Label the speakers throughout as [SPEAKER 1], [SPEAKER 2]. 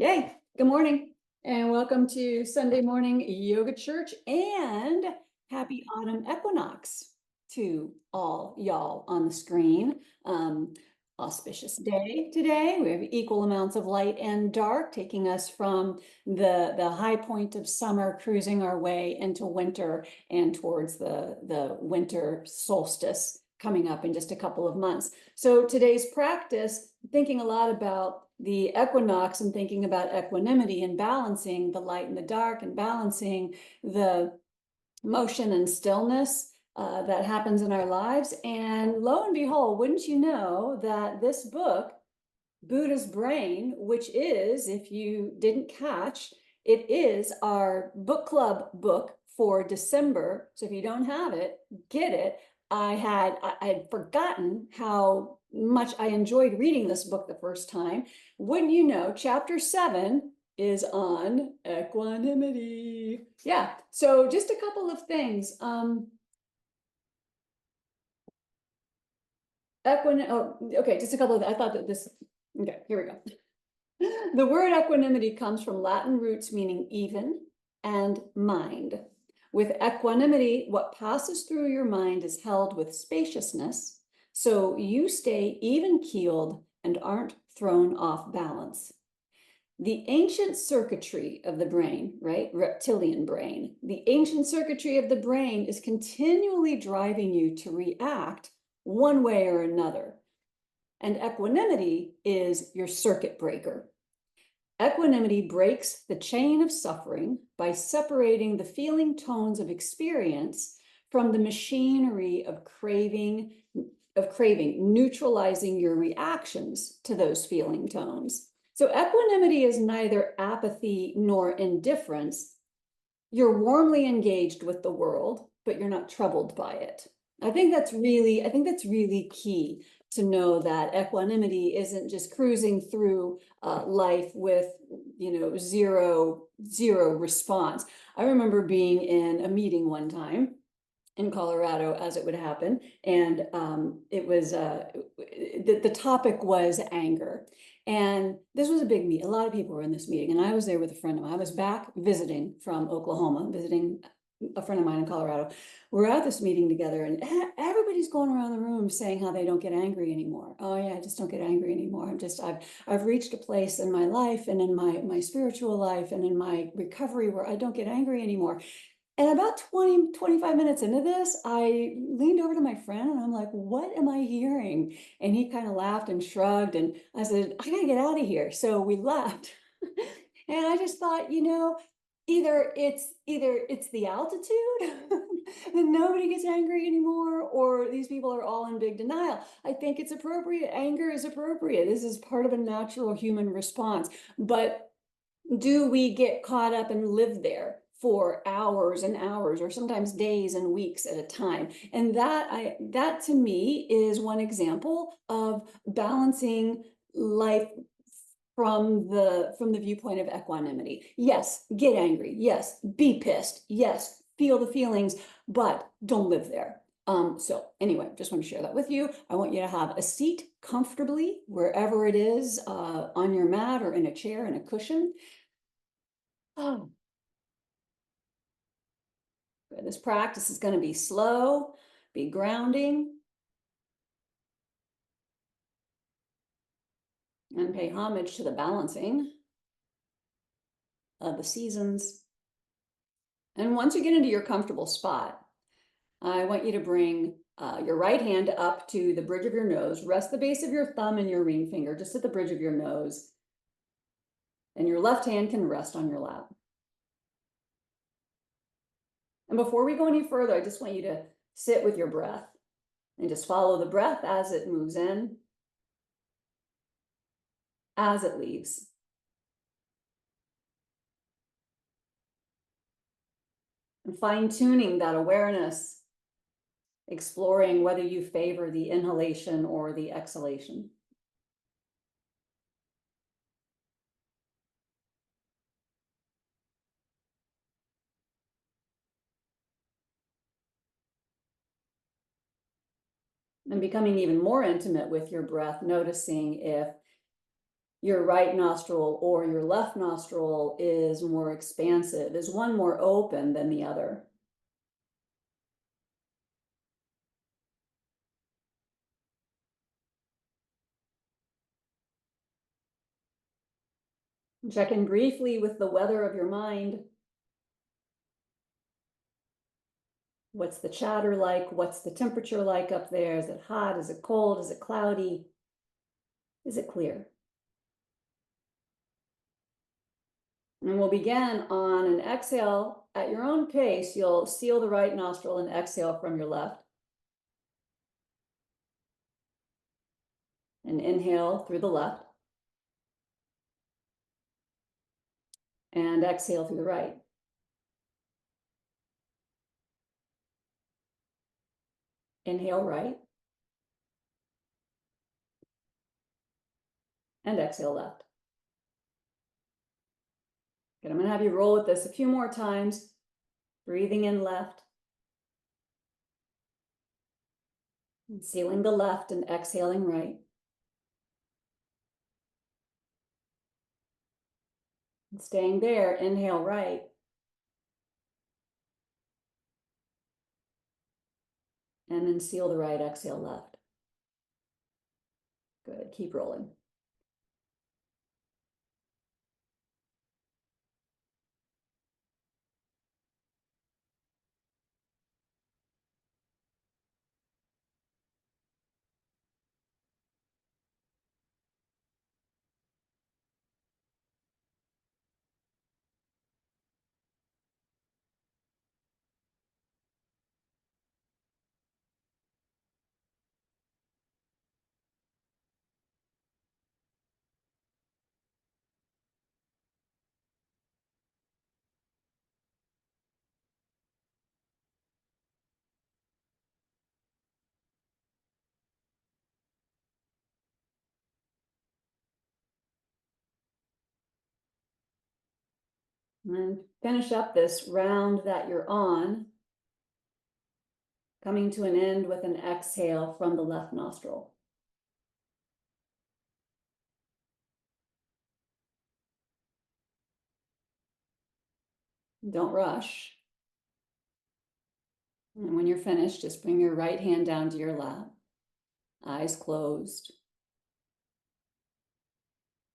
[SPEAKER 1] Yay, good morning, and welcome to Sunday morning yoga church, and happy autumn equinox to all y'all on the screen. Auspicious day today. We have equal amounts of light and dark, taking us from the high point of summer, cruising our way into winter and towards the winter solstice coming up in just a couple of months. So today's practice, thinking a lot about the equinox and thinking about equanimity and balancing the light and the dark and balancing the motion and stillness that happens in our lives. And lo and behold, wouldn't you know that this book, Buddha's Brain, which is, if you didn't catch, it is our book club book for December. So if you don't have it, get it. I had forgotten how much I enjoyed reading this book the first time. Wouldn't you know, chapter 7 is on equanimity. Yeah, so just a couple of things. Okay, just a couple of, I thought that this, okay, here we go. The word equanimity comes from Latin roots meaning even and mind. With equanimity, what passes through your mind is held with spaciousness, so you stay even-keeled and aren't thrown off balance. The ancient circuitry of the brain, right? Reptilian brain. The ancient circuitry of the brain is continually driving you to react one way or another. And equanimity is your circuit breaker. Equanimity breaks the chain of suffering by separating the feeling tones of experience from the machinery of craving, neutralizing your reactions to those feeling tones. So equanimity is neither apathy nor indifference. You're warmly engaged with the world, but you're not troubled by it. I think that's really key to know that equanimity isn't just cruising through life with, zero response. I remember being in a meeting one time in Colorado, as it would happen, and it was the topic was anger. And this was a big meeting. A lot of people were in this meeting, and I was there with a friend of mine. I was back visiting from Oklahoma, visiting a friend of mine in Colorado. We're at this meeting together, and everybody's going around the room saying how they don't get angry anymore. Oh yeah, I just don't get angry anymore. I've reached a place in my life and in my spiritual life and in my recovery where I don't get angry anymore. And about 25 minutes into this, I leaned over to my friend and I'm like, what am I hearing? And he kind of laughed and shrugged. And I said, I gotta get out of here. So we left. And I just thought, either it's the altitude and nobody gets angry anymore, or these people are all in big denial. I think it's appropriate. Anger is appropriate. This is part of a natural human response. But do we get caught up and live there for hours and hours, or sometimes days and weeks at a time? And that to me is one example of balancing life from the viewpoint of equanimity. Yes, get angry. Yes, be pissed. Yes, feel the feelings, but don't live there. So anyway, just want to share that with you. I want you to have a seat comfortably wherever it is, on your mat or in a chair, in a cushion. Oh, this practice is going to be slow, be grounding, and pay homage to the balancing of the seasons. And once you get into your comfortable spot, I want you to bring your right hand up to the bridge of your nose. Rest the base of your thumb and your ring finger just at the bridge of your nose. And your left hand can rest on your lap. And before we go any further, I just want you to sit with your breath and just follow the breath as it moves in, as it leaves. And fine-tuning that awareness, exploring whether you favor the inhalation or the exhalation. And becoming even more intimate with your breath, noticing if your right nostril or your left nostril is more expansive? Is one more open than the other? Check in briefly with the weather of your mind. What's the chatter like? What's the temperature like up there? Is it hot? Is it cold? Is it cloudy? Is it clear? And we'll begin on an exhale at your own pace. You'll seal the right nostril and exhale from your left. And inhale through the left. And exhale through the right. Inhale right. And exhale left. Good, I'm gonna have you roll with this a few more times. Breathing in left. And sealing the left and exhaling right. And staying there, inhale right. And then seal the right, exhale left. Good, keep rolling. And then finish up this round that you're on, coming to an end with an exhale from the left nostril. Don't rush. And when you're finished, just bring your right hand down to your lap, eyes closed.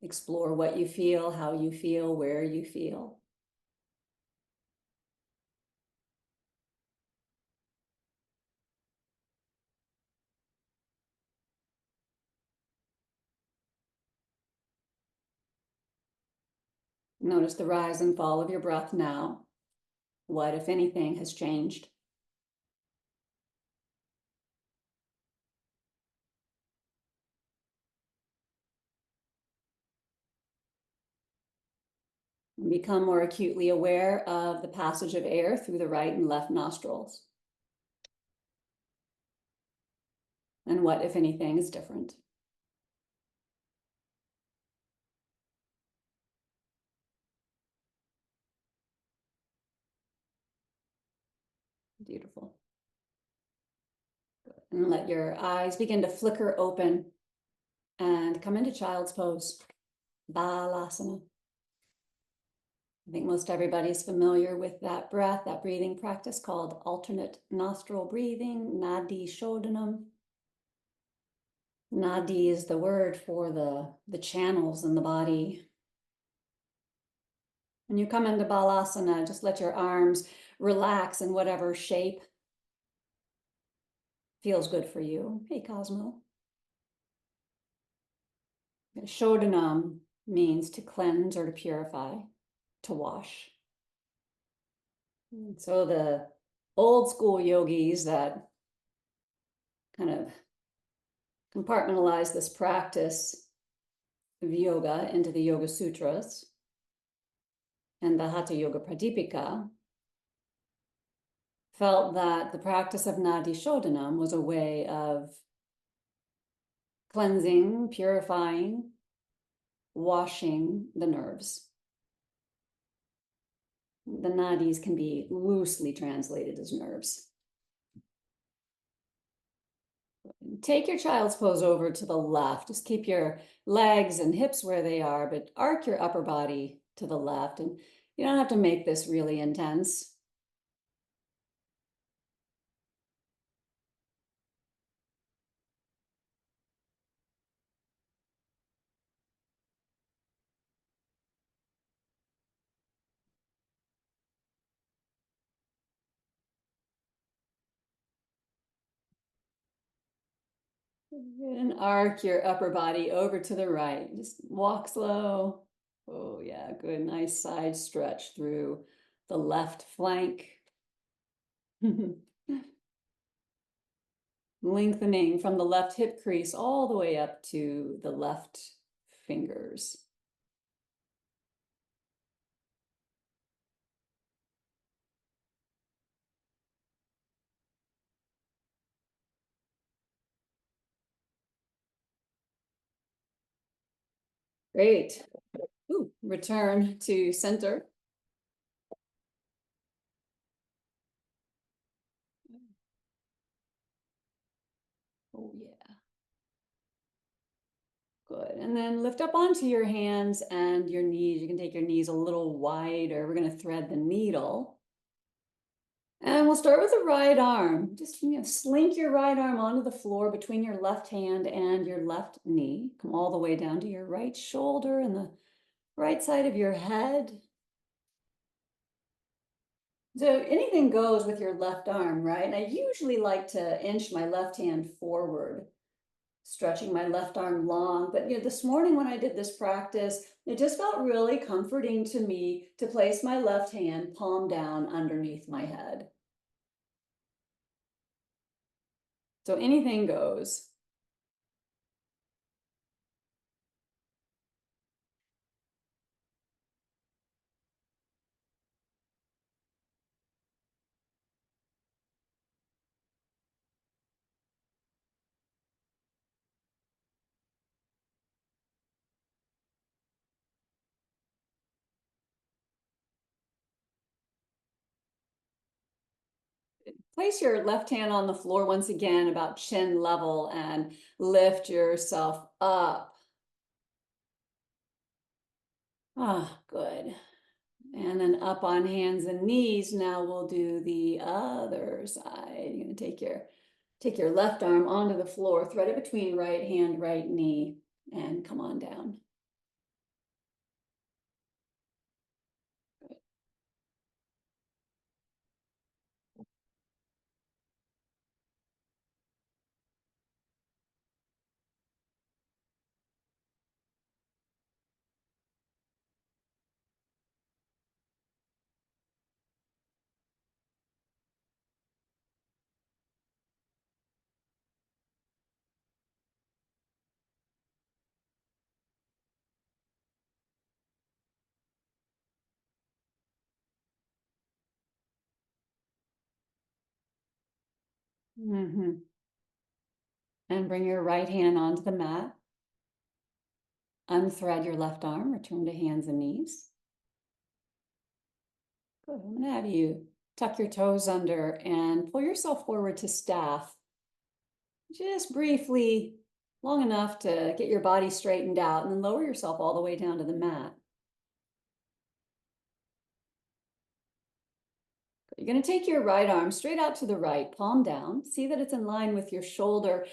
[SPEAKER 1] Explore what you feel, how you feel, where you feel. Notice the rise and fall of your breath now. What, if anything, has changed? And become more acutely aware of the passage of air through the right and left nostrils. And what, if anything, is different? Beautiful. And let your eyes begin to flicker open and come into child's pose, Balasana. I think most everybody's familiar with that breath, that breathing practice called alternate nostril breathing, Nadi Shodhanam. Nadi is the word for the channels in the body. When you come into Balasana, just let your arms relax in whatever shape feels good for you. Hey, Cosmo. Shodhanam means to cleanse or to purify, to wash. And so the old school yogis that kind of compartmentalize this practice of yoga into the Yoga Sutras and the Hatha Yoga Pradipika felt that the practice of Nadi Shodhanam was a way of cleansing, purifying, washing the nerves. The nadis can be loosely translated as nerves. Take your child's pose over to the left. Just keep your legs and hips where they are, but arc your upper body to the left. And you don't have to make this really intense. And arc your upper body over to the right. Just walk slow. Oh, yeah, good. Nice side stretch through the left flank. Lengthening from the left hip crease all the way up to the left fingers. Great. Ooh, return to center. Oh, yeah. Good. And then lift up onto your hands and your knees. You can take your knees a little wider. We're going to thread the needle. And we'll start with the right arm. Just slink your right arm onto the floor between your left hand and your left knee. Come all the way down to your right shoulder and the right side of your head. So anything goes with your left arm, right? And I usually like to inch my left hand forward, stretching my left arm long. But this morning when I did this practice, it just felt really comforting to me to place my left hand palm down underneath my head. So anything goes. Place your left hand on the floor once again, about chin level, and lift yourself up. Ah, good. And then up on hands and knees. Now we'll do the other side. You're going to take your left arm onto the floor, thread it between right hand, right knee, and come on down. And bring your right hand onto the mat. Unthread your left arm, return to hands and knees. Good. I'm going to have you tuck your toes under and pull yourself forward to staff. Just briefly, long enough to get your body straightened out, and then lower yourself all the way down to the mat. You're going to take your right arm straight out to the right, palm down. See that it's in line with your shoulder.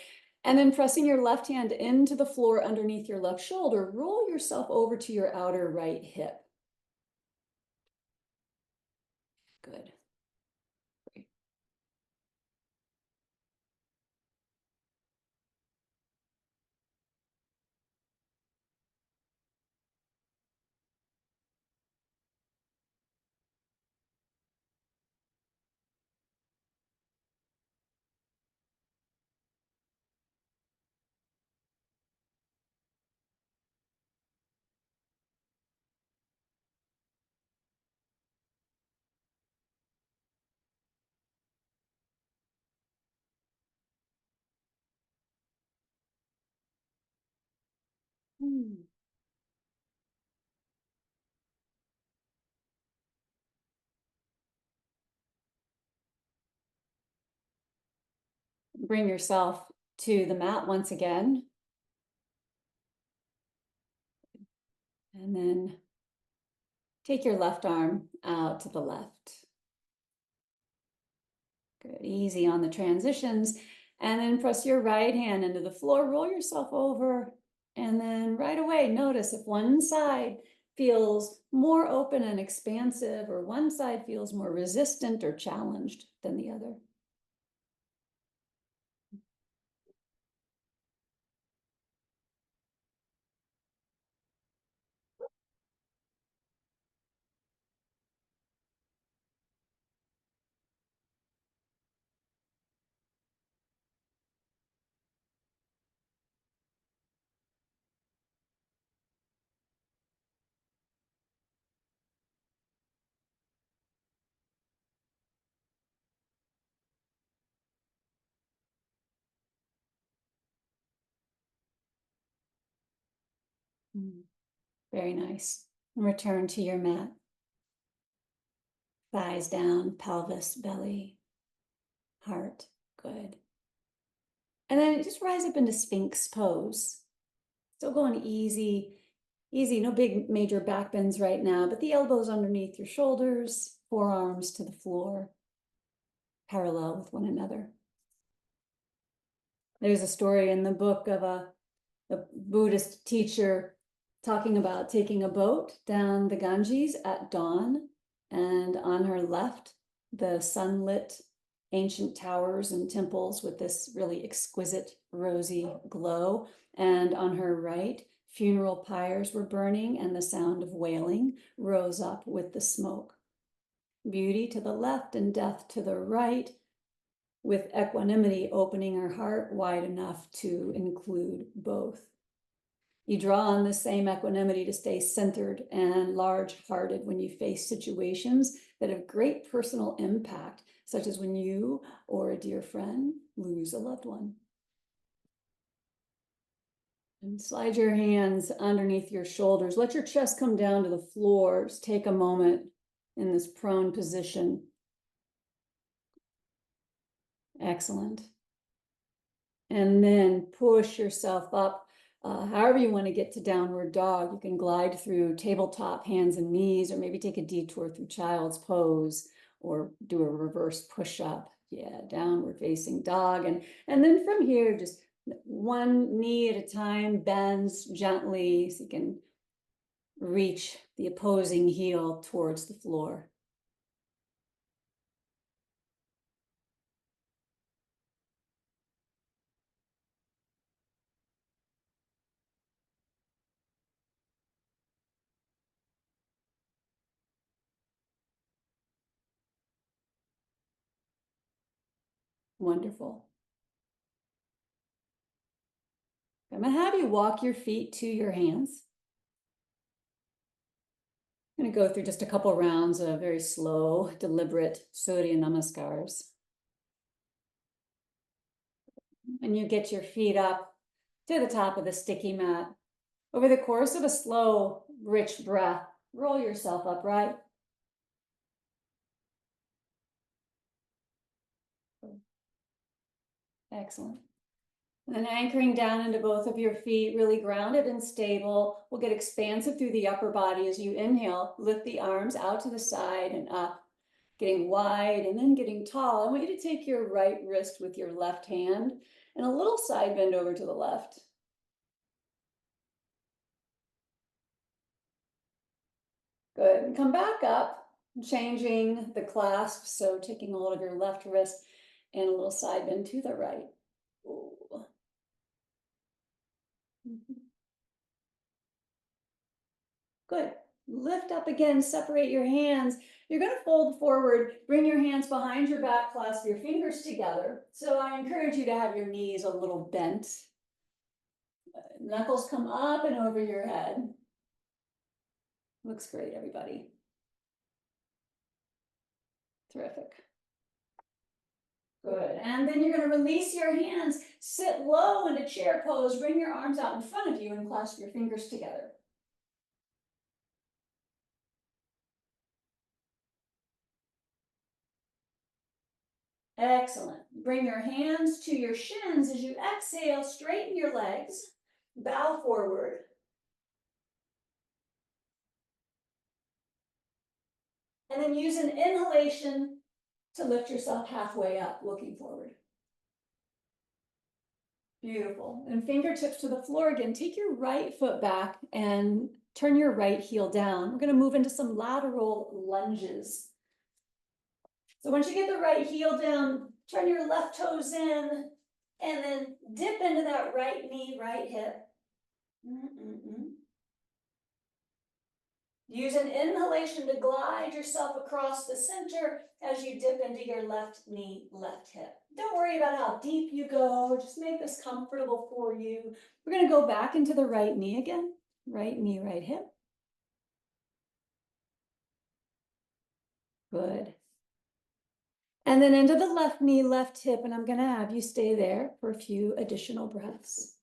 [SPEAKER 1] And then pressing your left hand into the floor underneath your left shoulder, roll yourself over to your outer right hip. Good. Great. Bring yourself to the mat once again. And then take your left arm out to the left. Good, easy on the transitions. And then press your right hand into the floor, roll yourself over, and then right away, notice if one side feels more open and expansive, or one side feels more resistant or challenged than the other. Very nice. And return to your mat. Thighs down, pelvis, belly, heart. Good. And then just rise up into Sphinx pose. Still going easy, easy. No big major back bends right now, but the elbows underneath your shoulders, forearms to the floor, parallel with one another. There's a story in the book of a Buddhist teacher talking about taking a boat down the Ganges at dawn, and on her left, the sunlit ancient towers and temples with this really exquisite rosy glow, and on her right, funeral pyres were burning and the sound of wailing rose up with the smoke. Beauty to the left and death to the right, with equanimity opening her heart wide enough to include both. You draw on the same equanimity to stay centered and large-hearted when you face situations that have great personal impact, such as when you or a dear friend lose a loved one. And slide your hands underneath your shoulders. Let your chest come down to the floor. Just take a moment in this prone position. Excellent. And then push yourself up. However you want to get to downward dog, you can glide through tabletop, hands and knees, or maybe take a detour through child's pose, or do a reverse push-up. Yeah, downward facing dog. And then from here, just one knee at a time, bends gently so you can reach the opposing heel towards the floor. Wonderful. I'm going to have you walk your feet to your hands. I'm going to go through just a couple rounds of very slow, deliberate Surya Namaskars. And you get your feet up to the top of the sticky mat. Over the course of a slow, rich breath, roll yourself upright. Excellent. And then anchoring down into both of your feet, really grounded and stable. We'll get expansive through the upper body as you inhale. Lift the arms out to the side and up, getting wide and then getting tall. I want you to take your right wrist with your left hand and a little side bend over to the left. Good. And come back up, changing the clasp. So taking a hold of your left wrist and a little side bend to the right. Ooh. Good. Lift up again, separate your hands. You're going to fold forward, bring your hands behind your back, clasp your fingers together. So I encourage you to have your knees a little bent. Knuckles come up and over your head. Looks great, everybody. Terrific. Good. And then you're going to release your hands, sit low in a chair pose, bring your arms out in front of you and clasp your fingers together. Excellent. Bring your hands to your shins as you exhale, straighten your legs, bow forward. And then use an inhalation to lift yourself halfway up, looking forward. Beautiful. And fingertips to the floor again. Take your right foot back and turn your right heel down. We're going to move into some lateral lunges. So once you get the right heel down, turn your left toes in and then dip into that right knee, right hip. Use an inhalation to glide yourself across the center as you dip into your left knee, left hip. Don't worry about how deep you go, just make this comfortable for you. We're going to go back into the right knee again, right knee, right hip. Good. And then into the left knee, left hip, and I'm going to have you stay there for a few additional breaths.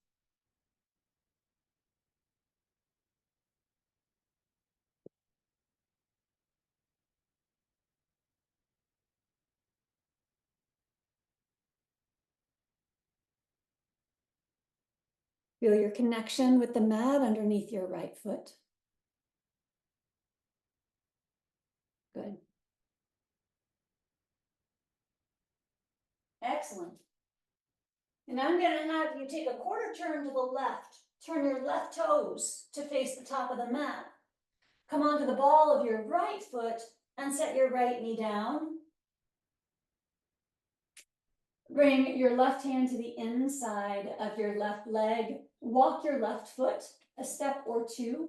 [SPEAKER 1] Feel your connection with the mat underneath your right foot. Good. Excellent. And I'm going to have you take a quarter turn to the left. Turn your left toes to face the top of the mat. Come onto the ball of your right foot and set your right knee down. Bring your left hand to the inside of your left leg. Walk your left foot a step or two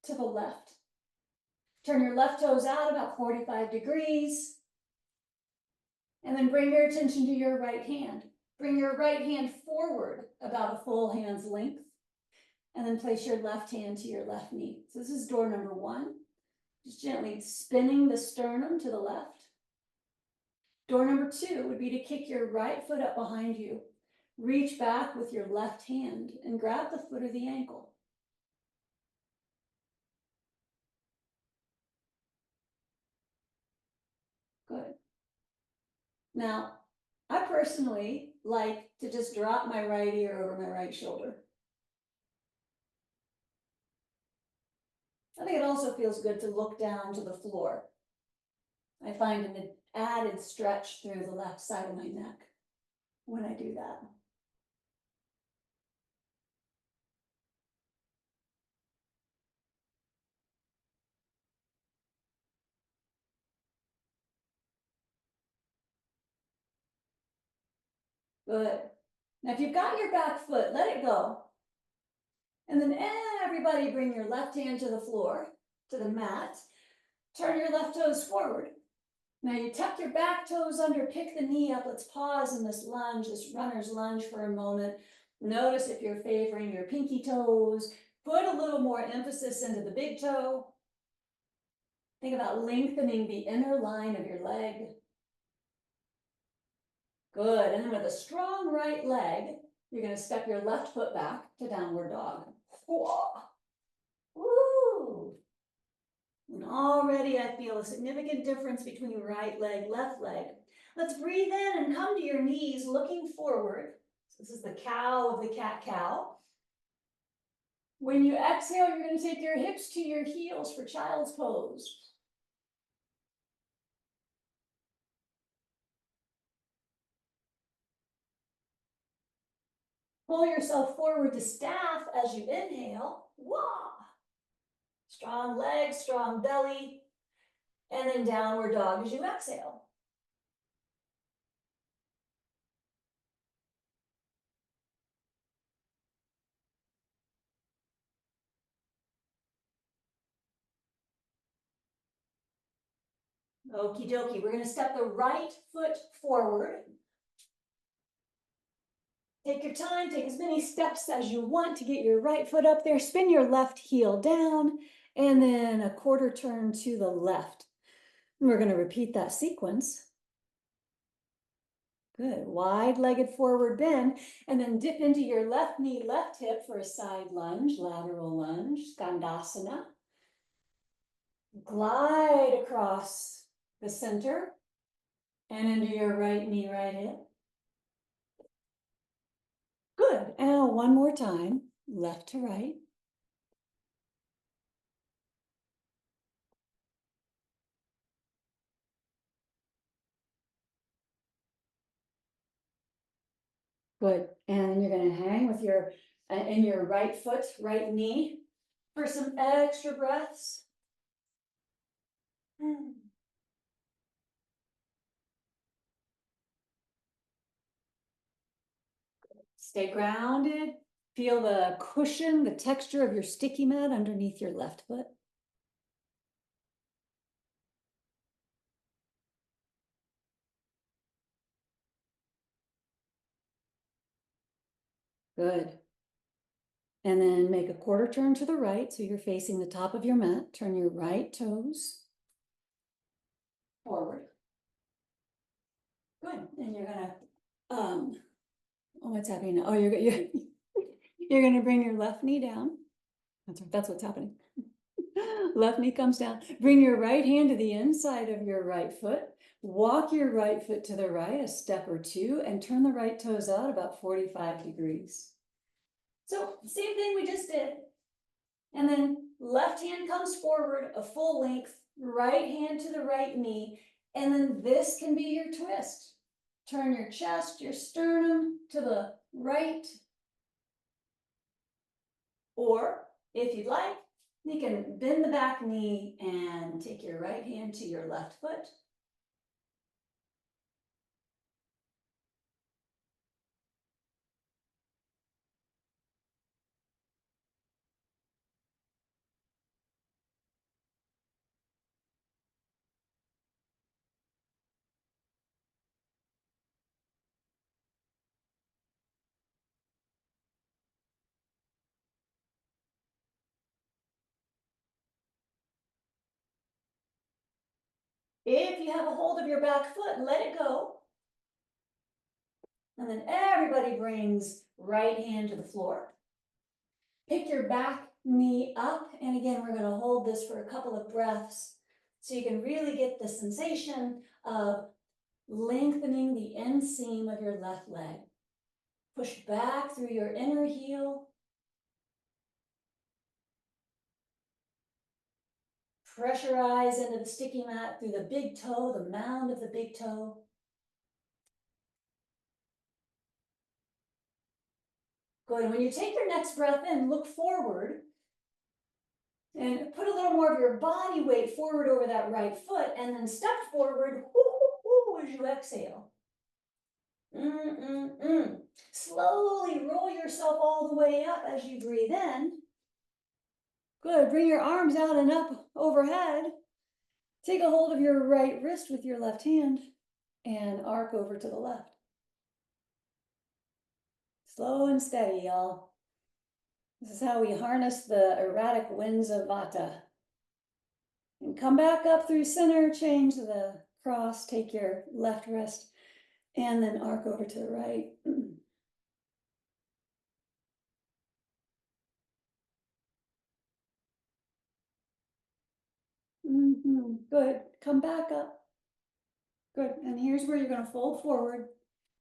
[SPEAKER 1] to the left. Turn your left toes out about 45 degrees. And then bring your attention to your right hand. Bring your right hand forward about a full hand's length. And then place your left hand to your left knee. So this is door number one. Just gently spinning the sternum to the left. Door number two would be to kick your right foot up behind you. Reach back with your left hand and grab the foot or the ankle. Good. Now, I personally like to just drop my right ear over my right shoulder. I think it also feels good to look down to the floor. I find an added stretch through the left side of my neck when I do that. Good. Now, if you've got your back foot, let it go. And then everybody bring your left hand to the floor, to the mat. Turn your left toes forward. Now you tuck your back toes under, pick the knee up. Let's pause in this lunge, this runner's lunge for a moment. Notice if you're favoring your pinky toes. Put a little more emphasis into the big toe. Think about lengthening the inner line of your leg. Good. And then with a strong right leg, you're going to step your left foot back to downward dog. Woo! And already I feel a significant difference between right leg, left leg. Let's breathe in and come to your knees looking forward. This is the cow of the cat-cow. When you exhale, you're going to take your hips to your heels for child's pose. Pull yourself forward to staff as you inhale. Wah! Strong legs, strong belly, and then downward dog as you exhale. Okie dokie, we're going to step the right foot forward. Take your time, take as many steps as you want to get your right foot up there. Spin your left heel down, and then a quarter turn to the left. And we're going to repeat that sequence. Good, wide-legged forward bend, and then dip into your left knee, left hip for a side lunge, lateral lunge, Skandasana. Glide across the center. And into your right knee, right hip. Good. And one more time, left to right. Good. And you're going to hang with your in your right foot, right knee for some extra breaths. Stay grounded. Feel the cushion, the texture of your sticky mat underneath your left foot. Good. And then make a quarter turn to the right. So you're facing the top of your mat. Turn your right toes forward. Good. And you're gonna, oh, what's happening now? Oh, you're gonna bring your left knee down. That's what's happening. Left knee comes down. Bring your right hand to the inside of your right foot. Walk your right foot to the right a step or two and turn the right toes out about 45 degrees. So same thing we just did. And then left hand comes forward a full length, right hand to the right knee. And then this can be your twist. Turn your chest, your sternum to the right. Or if you'd like, you can bend the back knee and take your right hand to your left foot. If you have a hold of your back foot, let it go. And then everybody brings right hand to the floor. Pick your back knee up. And again, we're going to hold this for a couple of breaths so you can really get the sensation of lengthening the inseam of your left leg. Push back through your inner heel. Pressurize into the sticky mat through the big toe, the mound of the big toe. Good. When you take your next breath in, look forward and put a little more of your body weight forward over that right foot and then step forward as you exhale. Slowly roll yourself all the way up as you breathe in. Good. Bring your arms out and up overhead. Take a hold of your right wrist with your left hand and arc over to the left. Slow and steady, y'all. This is how we harness the erratic winds of Vata. And come back up through center, change the cross, take your left wrist, and then arc over to the right. Good. Come back up. Good. And here's where you're going to fold forward.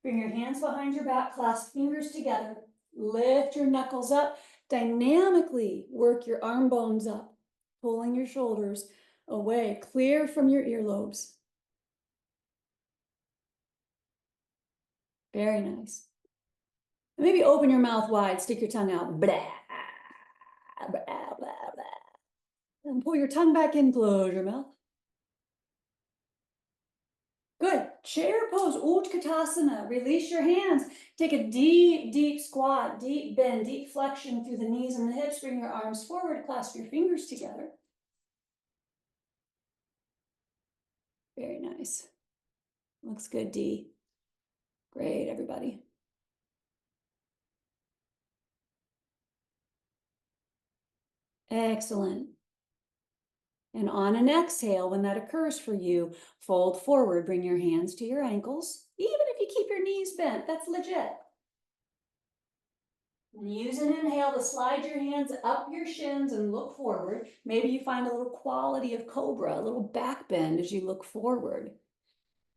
[SPEAKER 1] Bring your hands behind your back, clasp fingers together, lift your knuckles up, dynamically work your arm bones up, pulling your shoulders away, clear from your earlobes. Very nice. And maybe open your mouth wide, stick your tongue out, blah, blah, blah, blah. And pull your tongue back in, close your mouth. Good. Chair pose, Utkatasana. Release your hands. Take a deep, deep squat, deep bend, deep flexion through the knees and the hips. Bring your arms forward, clasp your fingers together. Very nice. Looks good, D. Great, everybody. Excellent. And on an exhale, when that occurs for you, fold forward, bring your hands to your ankles. Even if you keep your knees bent, that's legit. And use an inhale to slide your hands up your shins and look forward. Maybe you find a little quality of cobra, a little back bend as you look forward.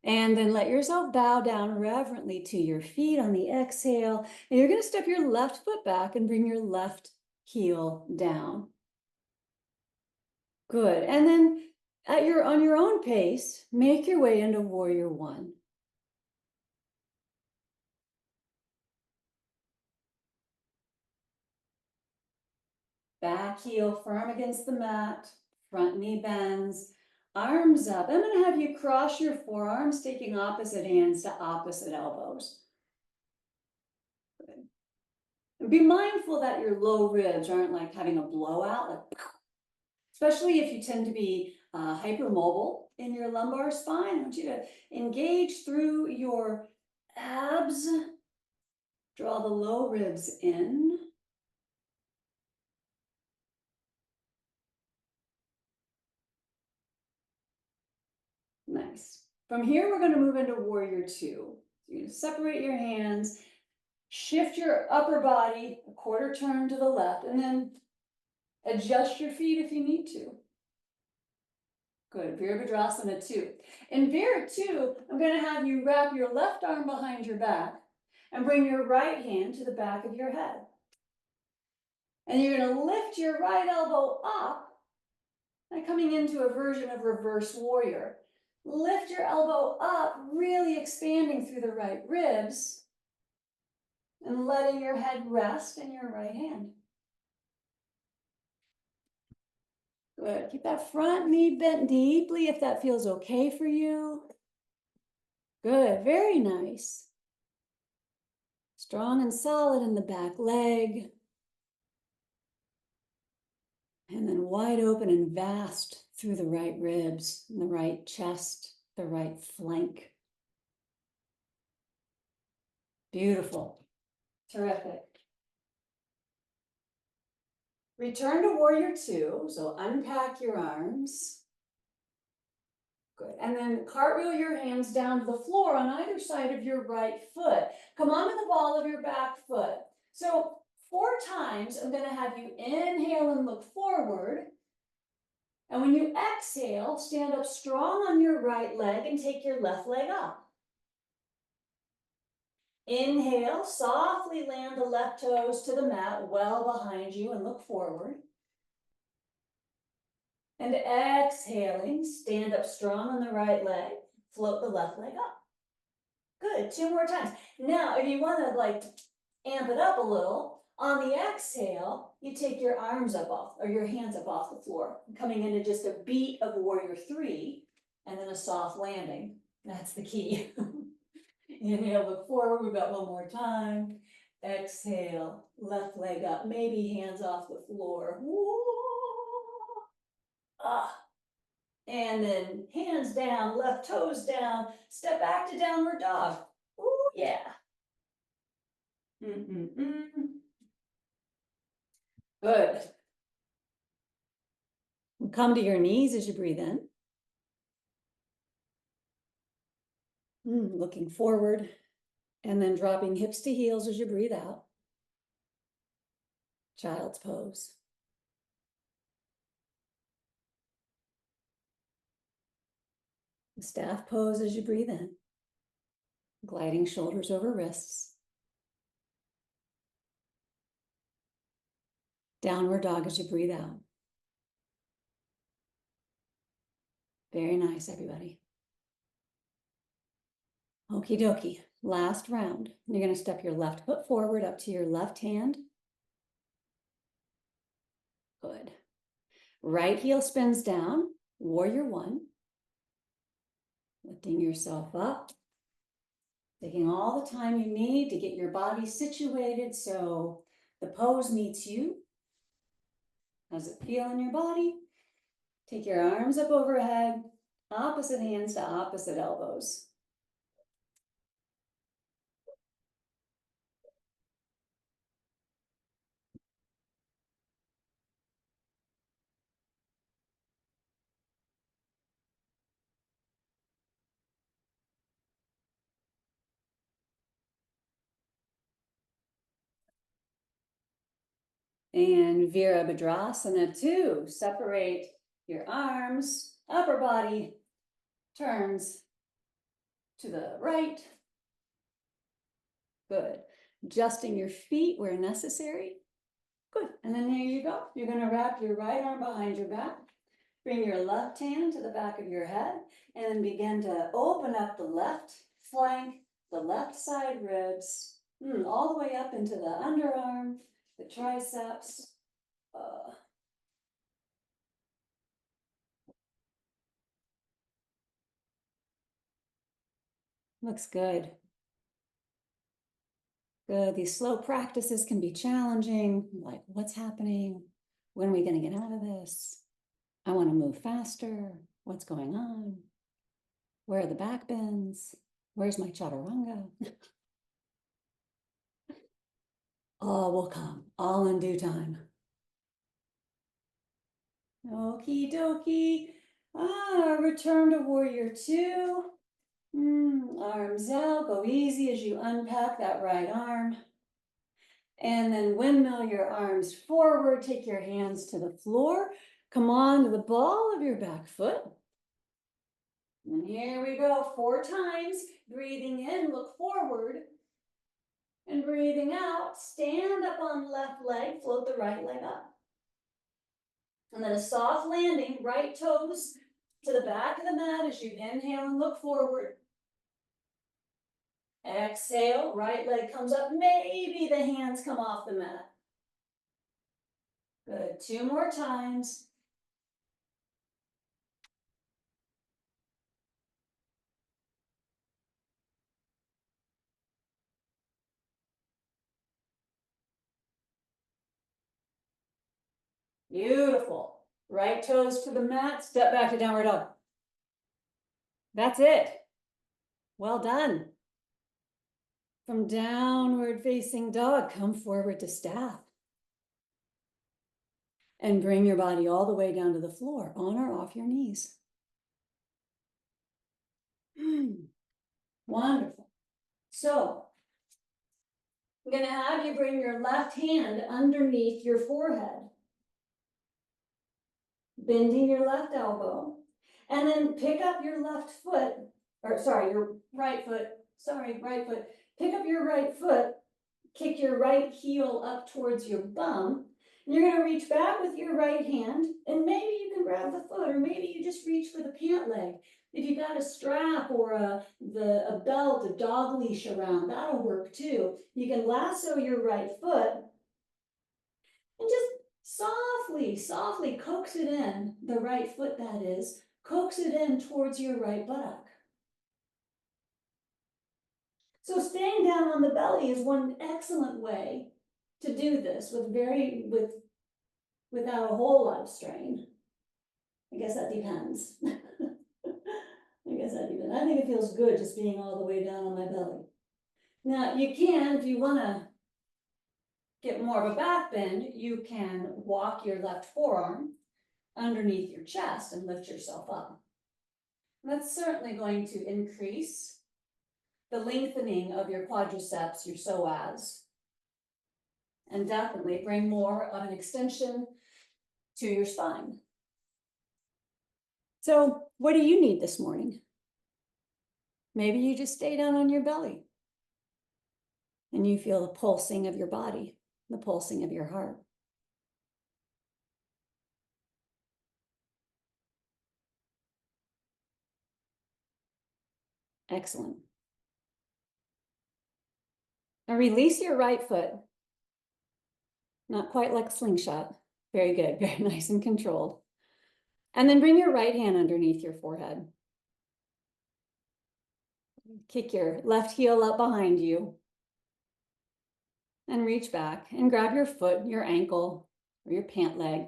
[SPEAKER 1] And then let yourself bow down reverently to your feet on the exhale. And you're going to step your left foot back and bring your left heel down. Good. And then on your own pace, make your way into warrior one. Back heel firm against the mat, front knee bends, arms up. I'm going to have you cross your forearms, taking opposite hands to opposite elbows. Good. And be mindful that your low ribs aren't like having a blowout, like, especially if you tend to be hypermobile in your lumbar spine. I want you to engage through your abs, draw the low ribs in. Nice. From here, we're going to move into warrior two. You're going to separate your hands, shift your upper body a quarter turn to the left, and then adjust your feet if you need to. Good. Virabhadrasana 2. In Vira 2, I'm going to have you wrap your left arm behind your back and bring your right hand to the back of your head. And you're going to lift your right elbow up and coming into a version of reverse warrior. Lift your elbow up, really expanding through the right ribs and letting your head rest in your right hand. Good. Keep that front knee bent deeply if that feels okay for you. Good. Very nice. Strong and solid in the back leg. And then wide open and vast through the right ribs, and the right chest, the right flank. Beautiful. Terrific. Return to warrior two. So unpack your arms. Good. And then cartwheel your hands down to the floor on either side of your right foot. Come onto the ball of your back foot. So 4 times, I'm going to have you inhale and look forward. And when you exhale, stand up strong on your right leg and take your left leg up. Inhale, softly land the left toes to the mat well behind you and look forward. And exhaling, stand up strong on the right leg, float the left leg up. Good, 2 more times. Now, if you want to like amp it up a little, on the exhale, you take your arms up off, or your hands up off the floor, coming into just a beat of warrior 3, and then a soft landing. That's the key. Inhale, look forward, we've got one more time. Exhale, left leg up, maybe hands off the floor. Ah. And then hands down, left toes down, step back to downward dog. Ooh, yeah. Good. Come to your knees as you breathe in. Looking forward, and then dropping hips to heels as you breathe out. Child's pose. Staff pose as you breathe in. Gliding shoulders over wrists. Downward dog as you breathe out. Very nice, everybody. Okie dokie. Last round. You're going to step your left foot forward up to your left hand. Good. Right heel spins down. Warrior one. Lifting yourself up. Taking all the time you need to get your body situated so the pose meets you. How's it feel in your body? Take your arms up overhead, opposite hands to opposite elbows. And Virabhadrasana 2, separate your arms, upper body turns to the right. Good. Adjusting your feet where necessary. Good. And then there you go. You're going to wrap your right arm behind your back. Bring your left hand to the back of your head and then begin to open up the left flank, the left side ribs, all the way up into the underarm, the triceps. Looks good. Good. These slow practices can be challenging. Like, what's happening? When are we going to get out of this? I want to move faster. What's going on? Where are the back bends? Where's my chaturanga? All will come, all in due time. Okie dokie. Return to warrior two. Arms out, go easy as you unpack that right arm. And then windmill your arms forward, take your hands to the floor. Come on to the ball of your back foot. And here we go, 4 times. Breathing in, look forward. And breathing out, stand up on left leg, float the right leg up. And then a soft landing, right toes to the back of the mat as you inhale and look forward. Exhale, right leg comes up, maybe the hands come off the mat. Good, 2 more times. Beautiful. Right toes to the mat, step back to downward dog. That's it. Well done. From downward facing dog, come forward to staff. And bring your body all the way down to the floor, on or off your knees. Wonderful. So, I'm going to have you bring your left hand underneath your forehead, bending your left elbow, and then pick up your left foot, or sorry, your right foot, right foot. Pick up your right foot, kick your right heel up towards your bum, and you're going to reach back with your right hand, and maybe you can grab the foot, or maybe you just reach for the pant leg. If you got a strap or a belt, a dog leash around, that'll work too. You can lasso your right foot and just softly coax it in, the right foot that is, coax it in towards your right buttock. So staying down on the belly is one excellent way to do this without a whole lot of strain. I guess that depends. I think it feels good just being all the way down on my belly. Now you can, if you want to get more of a back bend, you can walk your left forearm underneath your chest and lift yourself up. And that's certainly going to increase the lengthening of your quadriceps, your psoas, and definitely bring more of an extension to your spine. So what do you need this morning? Maybe you just stay down on your belly and you feel the pulsing of your body, the pulsing of your heart. Excellent. Now release your right foot. Not quite like a slingshot. Very good, very nice and controlled. And then bring your right hand underneath your forehead. Kick your left heel up behind you. And reach back and grab your foot, your ankle, or your pant leg.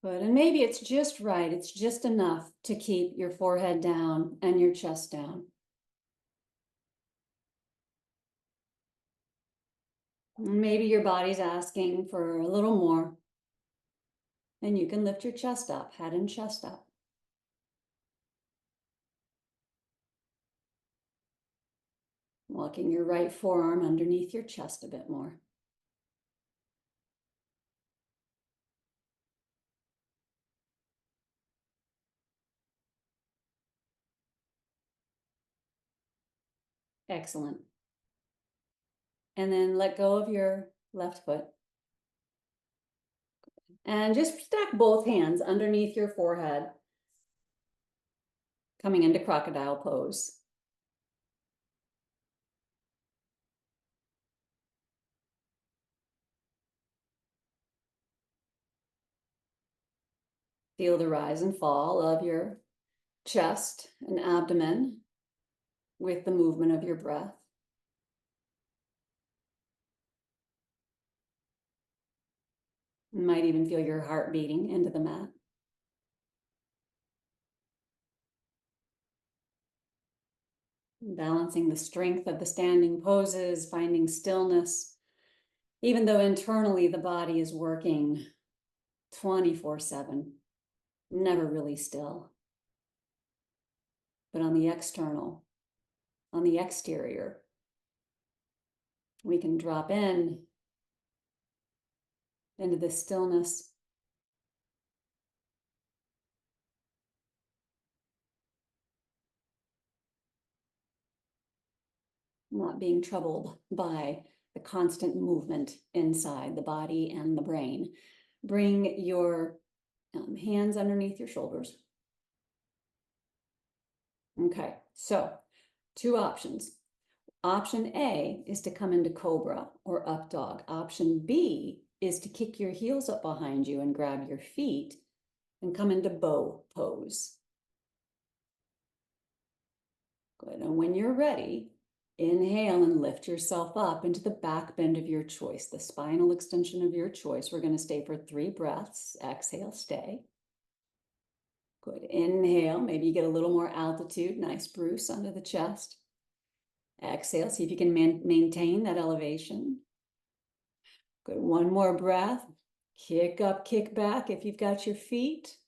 [SPEAKER 1] Good, and maybe it's just right, it's just enough to keep your forehead down and your chest down. Maybe your body's asking for a little more. And you can lift your chest up, head and chest up. Walking your right forearm underneath your chest a bit more. Excellent. And then let go of your left foot. And just stack both hands underneath your forehead, coming into crocodile pose. Feel the rise and fall of your chest and abdomen with the movement of your breath. You might even feel your heart beating into the mat. Balancing the strength of the standing poses, finding stillness, even though internally the body is working 24/7, never really still. But on the external, on the exterior, we can drop into the stillness. Not being troubled by the constant movement inside the body and the brain. Bring your hands underneath your shoulders. Okay, so 2 options. Option A is to come into cobra or up dog. Option B is to kick your heels up behind you and grab your feet and come into bow pose. Good, and when you're ready, inhale and lift yourself up into the back bend of your choice, the spinal extension of your choice. We're going to stay for 3 breaths. Exhale, stay. Good, inhale, maybe you get a little more altitude, nice Bruce under the chest. Exhale, see if you can maintain that elevation. Good, 1 more breath. Kick up, kick back if you've got your feet.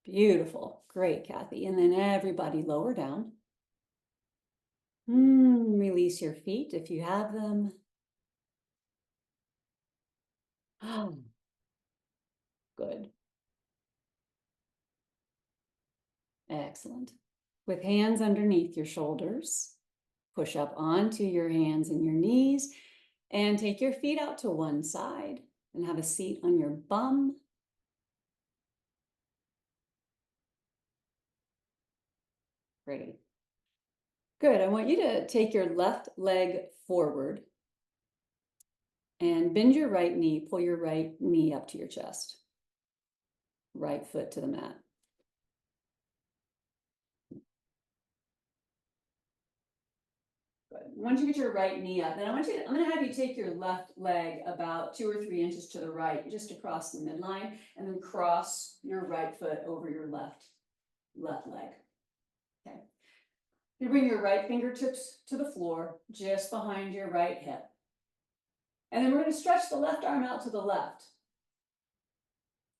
[SPEAKER 1] Beautiful, great, Kathy. And then everybody lower down. Release your feet if you have them. Oh, good. Excellent. With hands underneath your shoulders, push up onto your hands and your knees and take your feet out to one side and have a seat on your bum. Great. Good. I want you to take your left leg forward and bend your right knee, pull your right knee up to your chest. Right foot to the mat. Good. Once you get your right knee up, then I'm going to have you take your left leg about 2 or 3 inches to the right, just across the midline, and then cross your right foot over your left leg. Okay. You bring your right fingertips to the floor, just behind your right hip. And then we're going to stretch the left arm out to the left.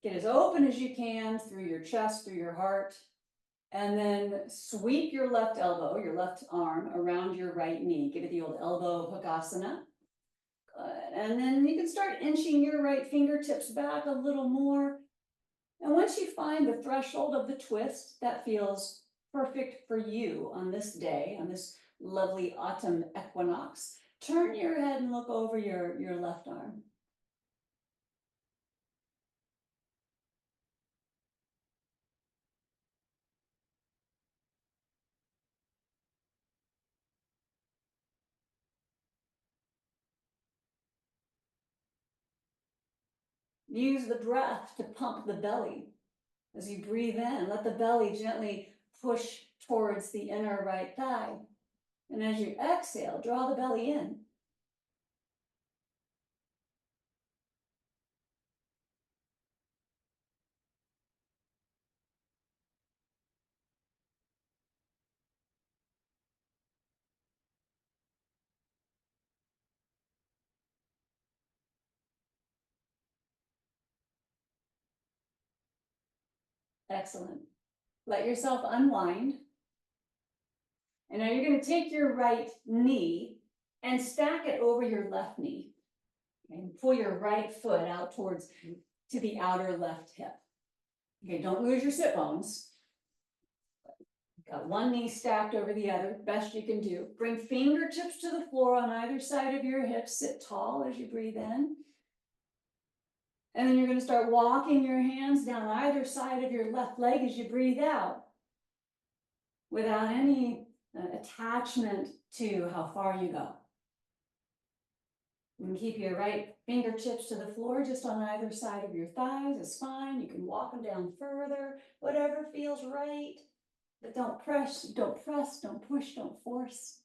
[SPEAKER 1] Get as open as you can through your chest, through your heart. And then sweep your left elbow, your left arm around your right knee. Give it the old elbow hookasana. Good. And then you can start inching your right fingertips back a little more. And once you find the threshold of the twist that feels perfect for you on this day, on this lovely autumn equinox, turn your head and look over your left arm. Use the breath to pump the belly. As you breathe in, let the belly gently push towards the inner right thigh. And as you exhale, draw the belly in. Excellent. Let yourself unwind. And now you're gonna take your right knee and stack it over your left knee. And pull your right foot out towards, to the outer left hip. Okay, don't lose your sit bones. Got one knee stacked over the other, best you can do. Bring fingertips to the floor on either side of your hips, sit tall as you breathe in. And then you're gonna start walking your hands down either side of your left leg as you breathe out, without any attachment to how far you go. You can keep your right fingertips to the floor just on either side of your thighs, it's fine. You can walk them down further, whatever feels right. But don't press, don't push, don't force.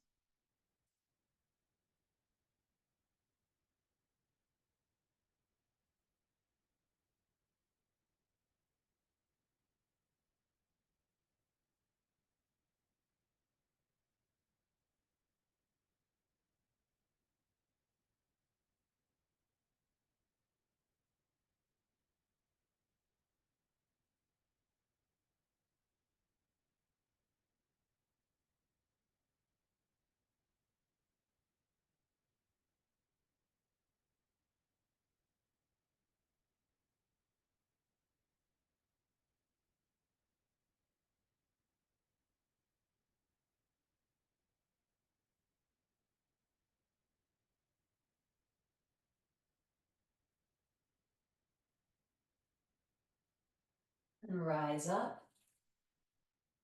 [SPEAKER 1] And rise up.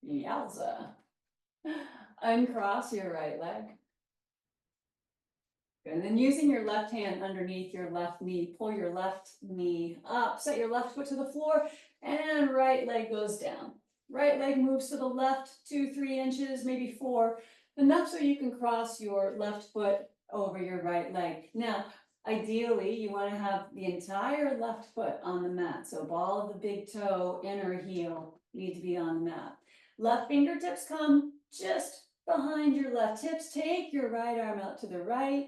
[SPEAKER 1] Yowza. Uncross your right leg. And then using your left hand underneath your left knee, pull your left knee up, set your left foot to the floor, and right leg goes down. Right leg moves to the left 2-3 inches, maybe 4, enough so you can cross your left foot over your right leg. Now, ideally, you want to have the entire left foot on the mat. So ball of the big toe, inner heel need to be on the mat. Left fingertips come just behind your left hips. Take your right arm out to the right.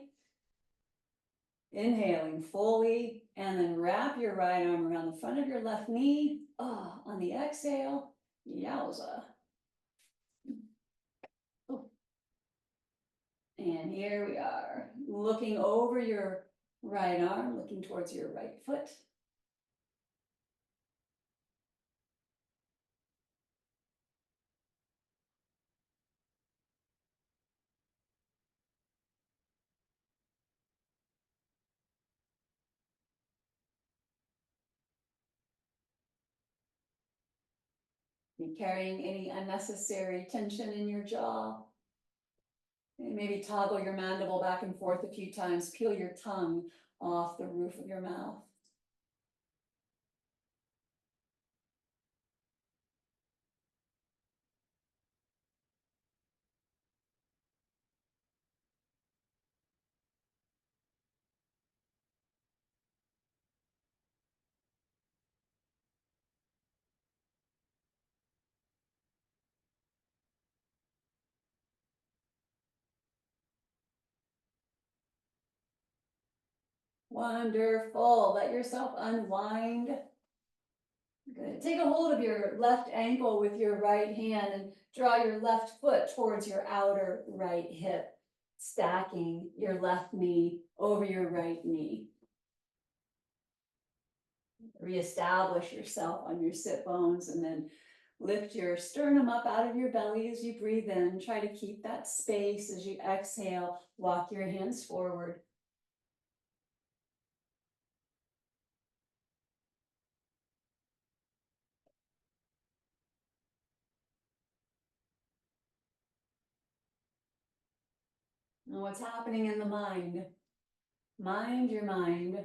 [SPEAKER 1] Inhaling fully, and then wrap your right arm around the front of your left knee. Oh, on the exhale, yowza. Oh. And here we are, looking over your right arm, looking towards your right foot. You carrying any unnecessary tension in your jaw? Maybe toggle your mandible back and forth a few times, peel your tongue off the roof of your mouth. Wonderful, let yourself unwind. Good. Take a hold of your left ankle with your right hand and draw your left foot towards your outer right hip, stacking your left knee over your right knee. Reestablish yourself on your sit bones and then lift your sternum up out of your belly as you breathe in. Try to keep that space as you exhale. Walk your hands forward. And what's happening in the mind? Mind your mind.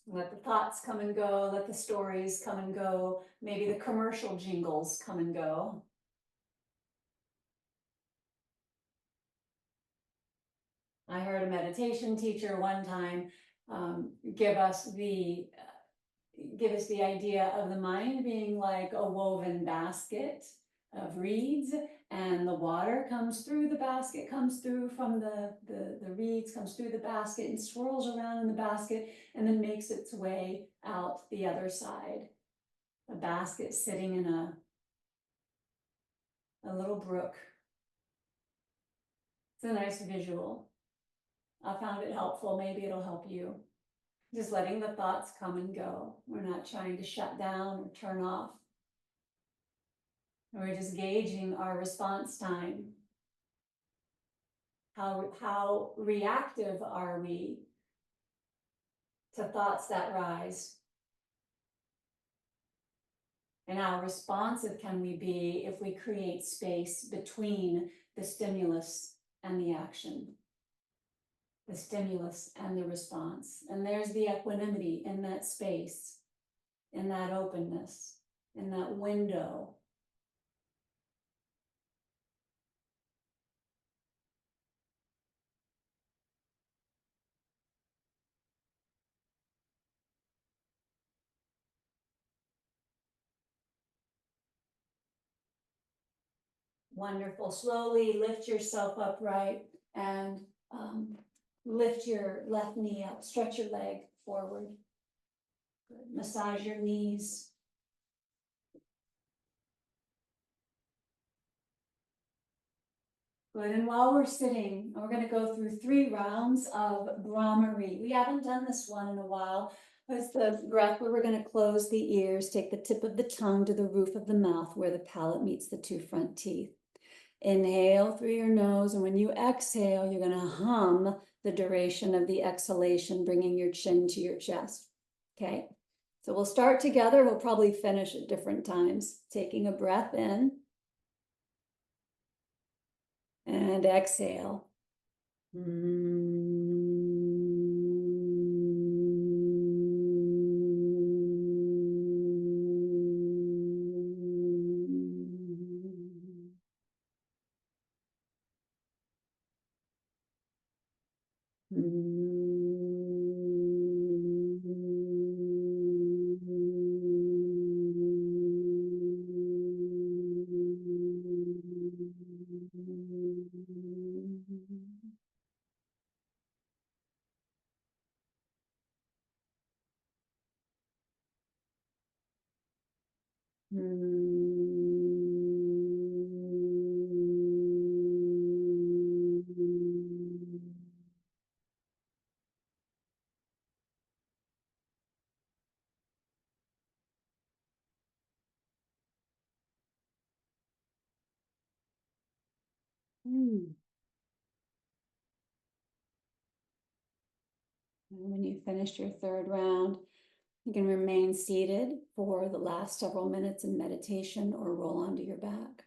[SPEAKER 1] Let the thoughts come and go, let the stories come and go, maybe the commercial jingles come and go. I heard a meditation teacher one time give us the idea of the mind being like a woven basket of reeds, and the water comes through the basket, comes through from the reeds, comes through the basket and swirls around in the basket and then makes its way out the other side. A basket sitting in a a little brook. It's a nice visual. I found it helpful. Maybe it'll help you. Just letting the thoughts come and go. We're not trying to shut down or turn off. We're just gauging our response time. How reactive are we to thoughts that rise? And how responsive can we be if we create space between the stimulus and the action, the stimulus and the response? And there's the equanimity in that space, in that openness, in that window. Wonderful. Slowly lift yourself upright and lift your left knee up, stretch your leg forward. Good. Massage your knees. Good, and while we're sitting, we're gonna go through 3 rounds of Brahmari. We haven't done this one in a while. It's the breath where we're gonna close the ears, take the tip of the tongue to the roof of the mouth where the palate meets the 2 front teeth. Inhale through your nose, and when you exhale, you're gonna hum the duration of the exhalation, bringing your chin to your chest, okay? So we'll start together, we'll probably finish at different times. Taking a breath in, and exhale. And when you finish your 3rd round, you can remain seated for the last several minutes in meditation or roll onto your back.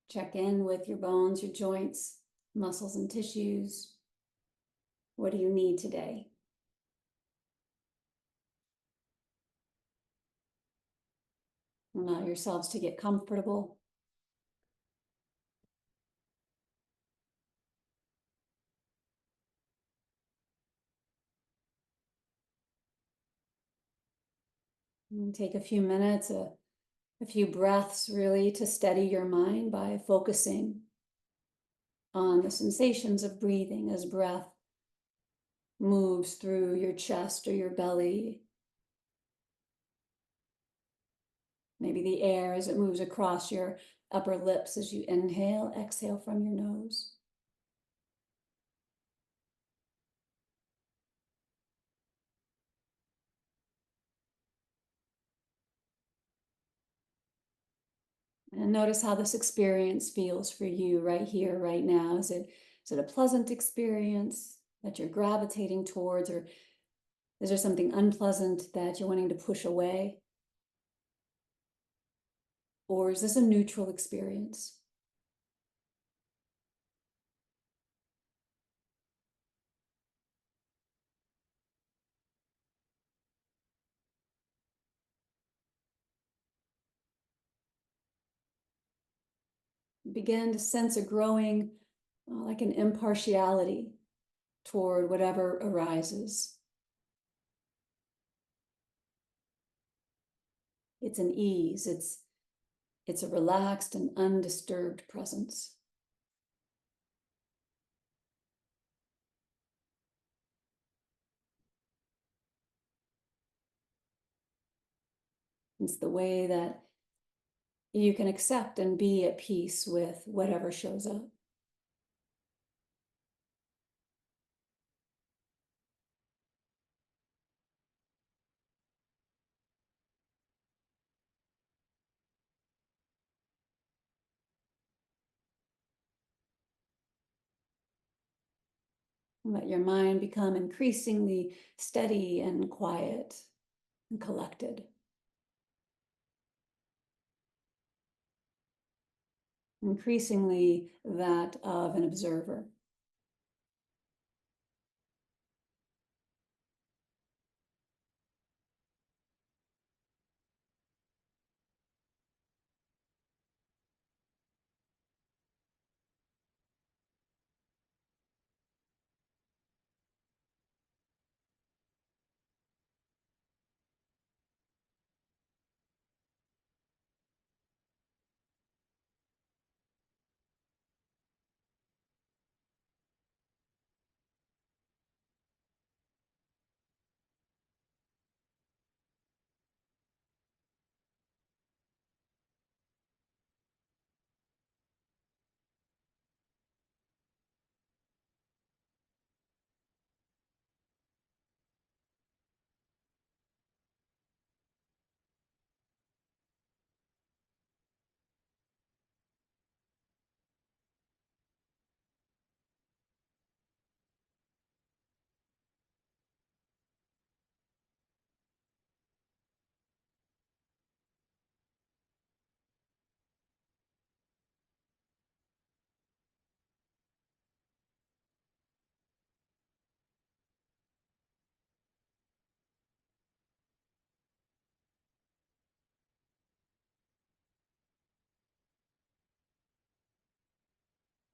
[SPEAKER 1] Check in with your bones, your joints, muscles, and tissues. What do you need today? Allow yourselves to get comfortable. And take a few minutes, a few breaths really to steady your mind by focusing on the sensations of breathing as breath moves through your chest or your belly. Maybe the air as it moves across your upper lips as you inhale, exhale from your nose. And notice how this experience feels for you right here, right now. Is it a pleasant experience that you're gravitating towards, or is there something unpleasant that you're wanting to push away? Or is this a neutral experience? Begin to sense a growing, like an impartiality toward whatever arises. It's an ease, it's a relaxed and undisturbed presence. It's the way that you can accept and be at peace with whatever shows up. Let your mind become increasingly steady and quiet and collected. Increasingly that of an observer.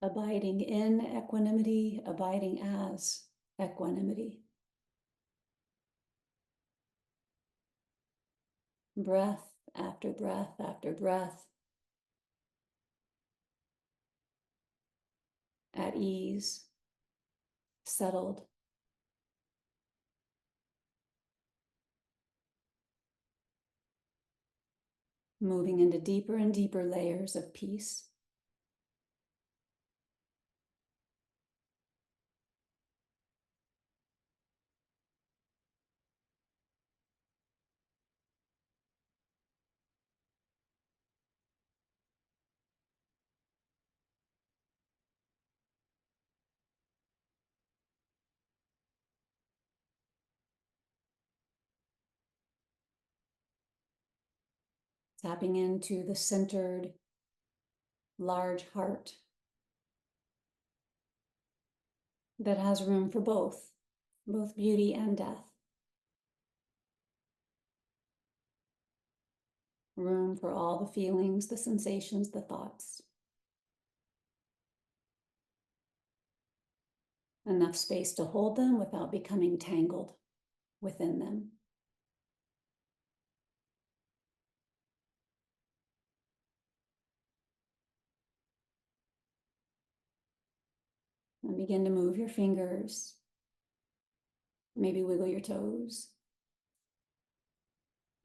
[SPEAKER 1] Abiding in equanimity, abiding as equanimity. Breath after breath after breath, at ease, settled. Moving into deeper and deeper layers of peace. Tapping into the centered, large heart that has room for both beauty and death. Room for all the feelings, the sensations, the thoughts. Enough space to hold them without becoming tangled within them. And begin to move your fingers. Maybe wiggle your toes.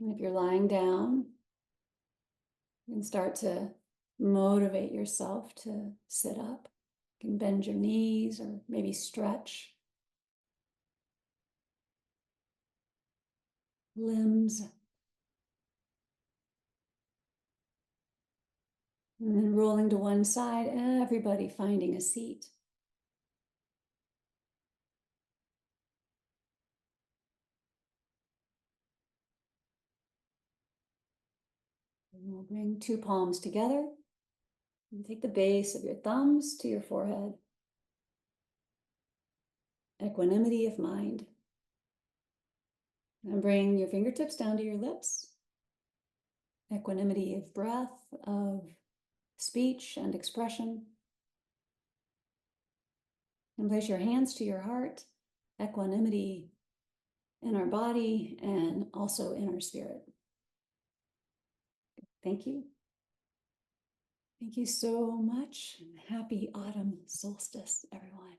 [SPEAKER 1] And if you're lying down, you can start to motivate yourself to sit up. You can bend your knees or maybe stretch limbs. And then rolling to one side, everybody finding a seat. And we'll bring two palms together and take the base of your thumbs to your forehead. Equanimity of mind. And bring your fingertips down to your lips. Equanimity of breath, of speech and expression. And place your hands to your heart. Equanimity in our body and also in our spirit. Thank you. Thank you so much. Happy autumn solstice, everyone.